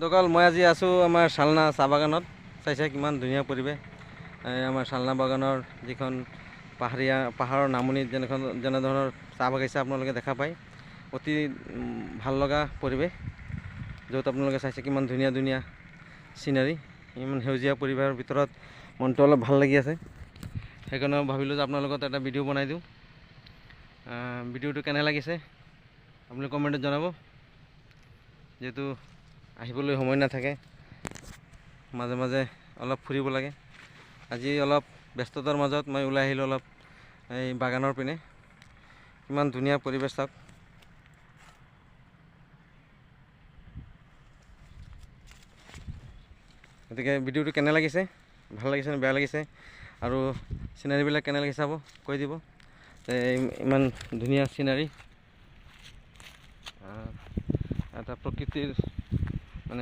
দকাল মই আজি আছোঁ আমাৰ শালনা চাহ বাগানত। চাইছে কিমান ধুনীয়া পৰিৱেশ। আমাৰ শালনা বাগানৰ যিখন পাহাৰৰ নামনিত যেনেধৰণৰ চাহ বাগিচা আপোনালোকে দেখা পায়, অতি ভাল লগা পৰিৱেশ, য'ত আপোনালোকে চাইছে কিমান ধুনীয়া ধুনীয়া চিনাৰী, ইমান সেউজীয়া পৰিৱেশৰ ভিতৰত মনটো অলপ ভাল লাগি আছে। সেইকাৰণে ভাবিলোঁ যে আপোনালোকক এটা ভিডিঅ' বনাই দিওঁ। ভিডিঅ'টো কেনে লাগিছে আপুনি কমেণ্টত জনাব। যিহেতু আহিবলৈ সময় নাথাকে, মাজে মাজে অলপ ফুৰিব লাগে। আজি অলপ ব্যস্ততাৰ মাজত মই ওলাই আহিলোঁ অলপ এই বাগানৰ পিনে। কিমান ধুনীয়া পৰিৱেশ চাওক। গতিকে ভিডিঅ'টো কেনে লাগিছে, ভাল লাগিছে নে বেয়া লাগিছে, আৰু চিনাৰীবিলাক কেনে লাগিছে চাব, কৈ দিব। ইমান ধুনীয়া চিনাৰী, এটা প্ৰকৃতিৰ